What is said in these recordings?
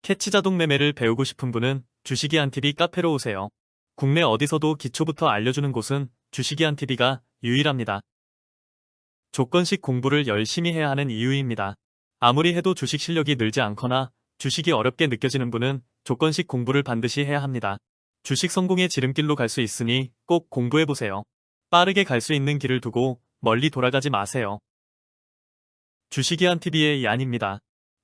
캐치 자동 매매를 배우고 싶은 분은 주식이 한 TV 카페로 오세요. 국내 어디서도 기초부터 알려주는 곳은 주식이 한 TV가 유일합니다. 조건식 공부를 열심히 해야 하는 이유입니다. 아무리 해도 주식 실력이 늘지 않거나 주식이 어렵게 느껴지는 분은 조건식 공부를 반드시 해야 합니다. 주식 성공의 지름길로 갈 수 있으니 꼭 공부해보세요. 빠르게 갈 수 있는 길을 두고 멀리 돌아가지 마세요. 주식이 한 TV의 얀입니다.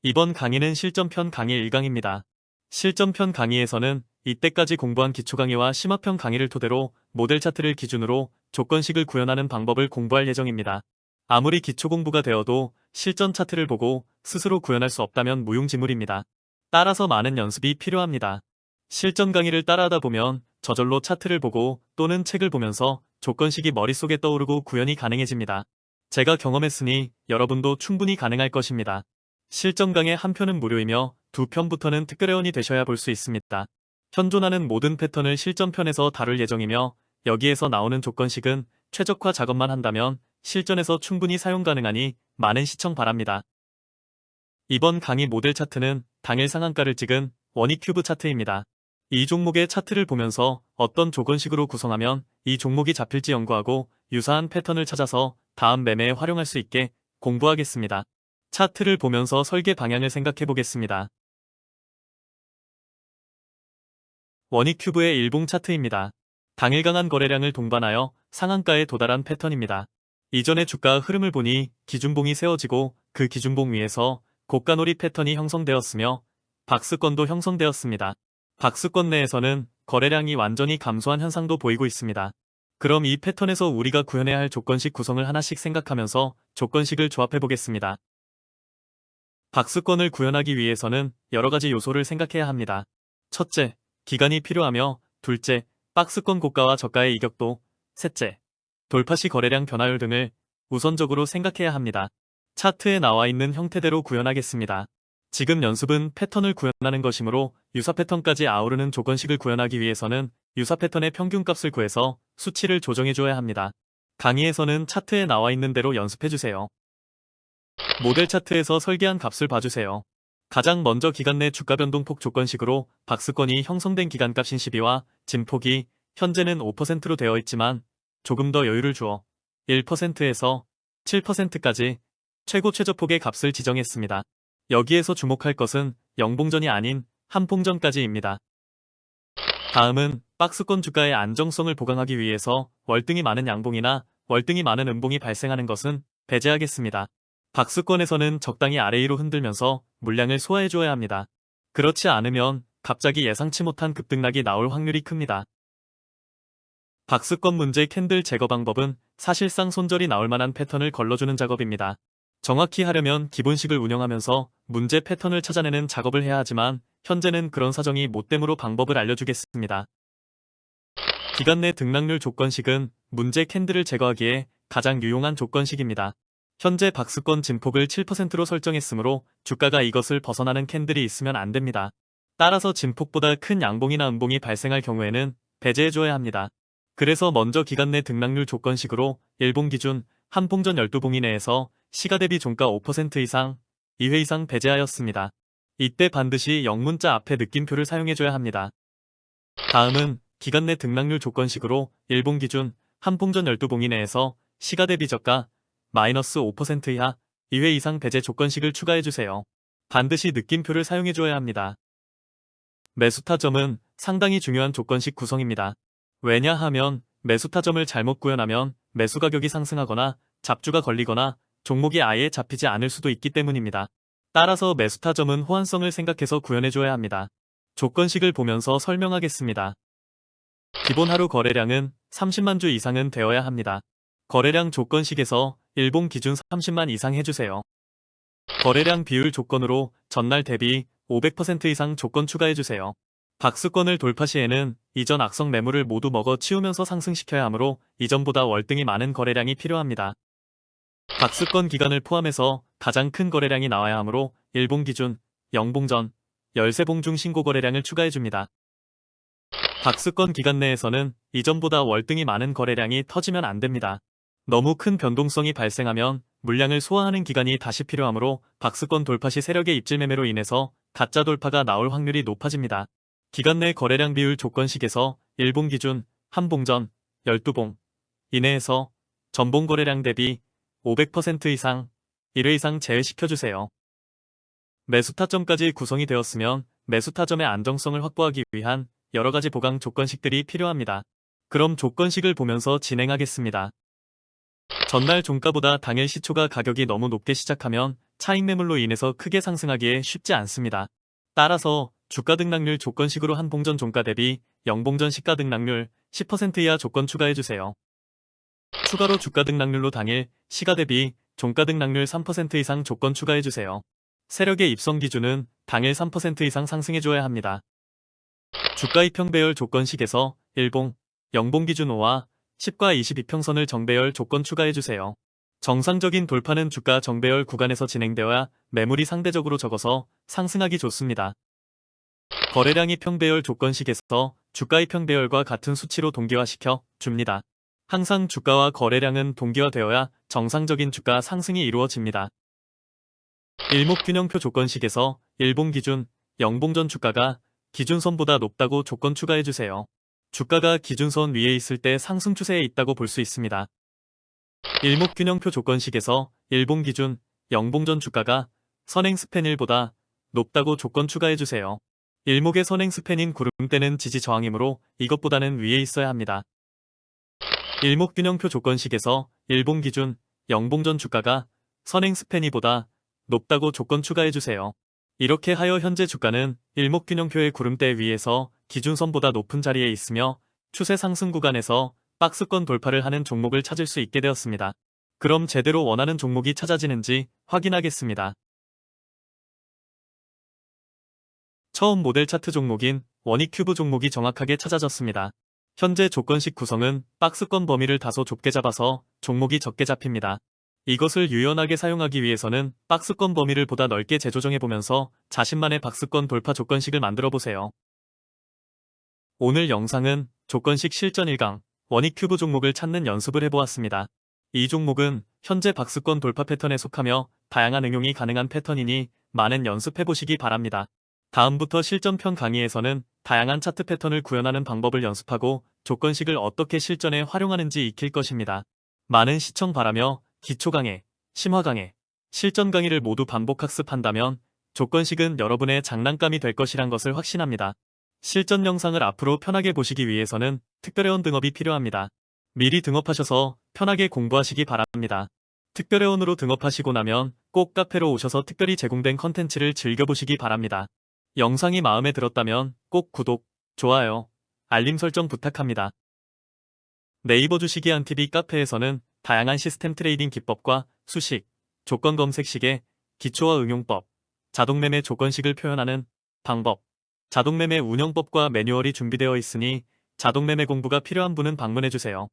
이번 강의는 실전편 강의 1강입니다. 실전편 강의에서는 이때까지 공부한 기초 강의와 심화편 강의를 토대로 모델 차트를 기준으로 조건식을 구현하는 방법을 공부할 예정입니다. 아무리 기초 공부가 되어도 실전 차트를 보고 스스로 구현할 수 없다면 무용지물입니다. 따라서 많은 연습이 필요합니다. 실전 강의를 따라하다 보면 저절로 차트를 보고 또는 책을 보면서 조건식이 머릿속에 떠오르고 구현이 가능해집니다. 제가 경험했으니 여러분도 충분히 가능할 것입니다. 실전 강의 한 편은 무료이며 두 편부터는 특별회원이 되셔야 볼 수 있습니다. 현존하는 모든 패턴을 실전편에서 다룰 예정이며 여기에서 나오는 조건식은 최적화 작업만 한다면 실전에서 충분히 사용 가능하니 많은 시청 바랍니다. 이번 강의 모델 차트는 당일 상한가를 찍은 원익큐브 차트입니다. 이 종목의 차트를 보면서 어떤 조건식으로 구성하면 이 종목이 잡힐지 연구하고 유사한 패턴을 찾아서 다음 매매에 활용할 수 있게 공부하겠습니다. 차트를 보면서 설계 방향을 생각해 보겠습니다. 원익큐브의 일봉 차트입니다. 당일 강한 거래량을 동반하여 상한가에 도달한 패턴입니다. 이전의 주가 흐름을 보니 기준봉이 세워지고 그 기준봉 위에서 고가놀이 패턴이 형성되었으며 박스권도 형성되었습니다. 박스권 내에서는 거래량이 완전히 감소한 현상도 보이고 있습니다. 그럼 이 패턴에서 우리가 구현해야 할 조건식 구성을 하나씩 생각하면서 조건식을 조합해 보겠습니다. 박스권을 구현하기 위해서는 여러 가지 요소를 생각해야 합니다. 첫째, 기간이 필요하며 둘째, 박스권 고가와 저가의 이격도, 셋째, 돌파 시 거래량 변화율 등을 우선적으로 생각해야 합니다. 차트에 나와 있는 형태대로 구현하겠습니다. 지금 연습은 패턴을 구현하는 것이므로 유사 패턴까지 아우르는 조건식을 구현하기 위해서는 유사 패턴의 평균값을 구해서 수치를 조정해줘야 합니다. 강의에서는 차트에 나와 있는 대로 연습해주세요. 모델 차트에서 설계한 값을 봐주세요. 가장 먼저 기간 내 주가 변동폭 조건식으로 박스권이 형성된 기간값인 12와 진폭이 현재는 5%로 되어 있지만 조금 더 여유를 주어 1%에서 7%까지 최고 최저폭의 값을 지정했습니다. 여기에서 주목할 것은 영봉전이 아닌 한봉전까지입니다. 다음은 박스권 주가의 안정성을 보강하기 위해서 월등히 많은 양봉이나 월등히 많은 음봉이 발생하는 것은 배제하겠습니다. 박스권에서는 적당히 아래 위로 흔들면서 물량을 소화해줘야 합니다. 그렇지 않으면 갑자기 예상치 못한 급등락이 나올 확률이 큽니다. 박스권 문제 캔들 제거 방법은 사실상 손절이 나올 만한 패턴을 걸러주는 작업입니다. 정확히 하려면 기본식을 운영하면서 문제 패턴을 찾아내는 작업을 해야 하지만 현재는 그런 사정이 못 되므로 방법을 알려주겠습니다. 기간 내 등락률 조건식은 문제 캔들을 제거하기에 가장 유용한 조건식입니다. 현재 박스권 진폭을 7%로 설정했으므로 주가가 이것을 벗어나는 캔들이 있으면 안 됩니다. 따라서 진폭보다 큰 양봉이나 음봉이 발생할 경우에는 배제해줘야 합니다. 그래서 먼저 기간 내 등락률 조건식으로 1봉 기준 한봉전 12봉 이내에서 시가 대비 종가 5% 이상, 2회 이상 배제하였습니다. 이때 반드시 영문자 앞에 느낌표를 사용해줘야 합니다. 다음은 기간 내 등락률 조건식으로 1봉 기준 한봉전 12봉 이내에서 시가 대비 저가 마이너스 5% 이하 2회 이상 배제 조건식을 추가해주세요. 반드시 느낌표를 사용해줘야 합니다. 매수 타점은 상당히 중요한 조건식 구성입니다. 왜냐하면 매수 타점을 잘못 구현하면 매수 가격이 상승하거나 잡주가 걸리거나 종목이 아예 잡히지 않을 수도 있기 때문입니다. 따라서 매수 타점은 호환성을 생각해서 구현해줘야 합니다. 조건식을 보면서 설명하겠습니다. 기본 하루 거래량은 30만 주 이상은 되어야 합니다. 거래량 조건식에서 일봉 기준 30만 이상 해주세요. 거래량 비율 조건으로 전날 대비 500% 이상 조건 추가해주세요. 박스권을 돌파 시에는 이전 악성 매물을 모두 먹어 치우면서 상승시켜야 하므로 이전보다 월등히 많은 거래량이 필요합니다. 박스권 기간을 포함해서 가장 큰 거래량이 나와야 하므로 1봉 기준 0봉 전 13봉 중 신고 거래량을 추가해줍니다. 박스권 기간 내에서는 이전보다 월등히 많은 거래량이 터지면 안 됩니다. 너무 큰 변동성이 발생하면 물량을 소화하는 기간이 다시 필요하므로 박스권 돌파 시 세력의 입질 매매로 인해서 가짜 돌파가 나올 확률이 높아집니다. 기간 내 거래량 비율 조건식에서 일봉 기준 한 봉전 12봉 이내에서 전봉 거래량 대비 500% 이상 1회 이상 제외시켜주세요. 매수 타점까지 구성이 되었으면 매수 타점의 안정성을 확보하기 위한 여러가지 보강 조건식들이 필요합니다. 그럼 조건식을 보면서 진행하겠습니다. 전날 종가보다 당일 시초가 가격이 너무 높게 시작하면 차익 매물로 인해서 크게 상승하기에 쉽지 않습니다. 따라서 주가 등락률 조건식으로 한 봉전 종가 대비 0봉전 시가 등락률 10% 이하 조건 추가해주세요. 추가로 주가 등락률로 당일 시가 대비 종가 등락률 3% 이상 조건 추가해주세요. 세력의 입성 기준은 당일 3% 이상 상승해줘야 합니다. 주가 이평 배열 조건식에서 1봉, 0봉 기준 5와 10과 22평선을 정배열 조건 추가해주세요. 정상적인 돌파는 주가 정배열 구간에서 진행되어야 매물이 상대적으로 적어서 상승하기 좋습니다. 거래량 이평 배열 조건식에서 주가 이평 배열과 같은 수치로 동기화시켜 줍니다. 항상 주가와 거래량은 동기화되어야 정상적인 주가 상승이 이루어집니다. 일목균형표 조건식에서 일봉 기준 0봉전 주가가 기준선보다 높다고 조건 추가해주세요. 주가가 기준선 위에 있을 때 상승 추세에 있다고 볼 수 있습니다. 일목균형표 조건식에서 일봉 기준 0봉전 주가가 선행 스팬 1보다 높다고 조건 추가해주세요. 일목의 선행 스팬인 구름대는 지지 저항이므로 이것보다는 위에 있어야 합니다. 일목균형표 조건식에서 일봉 기준 0봉전 주가가 선행 스팬 2보다 높다고 조건 추가해주세요. 이렇게 하여 현재 주가는 일목균형표의 구름대 위에서 기준선보다 높은 자리에 있으며 추세 상승 구간에서 박스권 돌파를 하는 종목을 찾을 수 있게 되었습니다. 그럼 제대로 원하는 종목이 찾아지는지 확인하겠습니다. 처음 모델 차트 종목인 원익큐브 종목이 정확하게 찾아졌습니다. 현재 조건식 구성은 박스권 범위를 다소 좁게 잡아서 종목이 적게 잡힙니다. 이것을 유연하게 사용하기 위해서는 박스권 범위를 보다 넓게 재조정해보면서 자신만의 박스권 돌파 조건식을 만들어보세요. 오늘 영상은 조건식 실전 1강 원익큐브 종목을 찾는 연습을 해보았습니다. 이 종목은 현재 박스권 돌파 패턴에 속하며 다양한 응용이 가능한 패턴이니 많은 연습해보시기 바랍니다. 다음부터 실전편 강의에서는 다양한 차트 패턴을 구현하는 방법을 연습하고 조건식을 어떻게 실전에 활용하는지 익힐 것입니다. 많은 시청 바라며 기초 강의, 심화 강의, 실전 강의를 모두 반복 학습한다면 조건식은 여러분의 장난감이 될 것이란 것을 확신합니다. 실전 영상을 앞으로 편하게 보시기 위해서는 특별회원 등업이 필요합니다. 미리 등업하셔서 편하게 공부하시기 바랍니다. 특별회원으로 등업하시고 나면 꼭 카페로 오셔서 특별히 제공된 컨텐츠를 즐겨보시기 바랍니다. 영상이 마음에 들었다면 꼭 구독, 좋아요, 알림 설정 부탁합니다. 네이버 주식이한TV 카페에서는 다양한 시스템 트레이딩 기법과 수식, 조건 검색 시계, 기초와 응용법, 자동매매 조건식을 표현하는 방법, 자동매매 운영법과 매뉴얼이 준비되어 있으니 자동매매 공부가 필요한 분은 방문해주세요.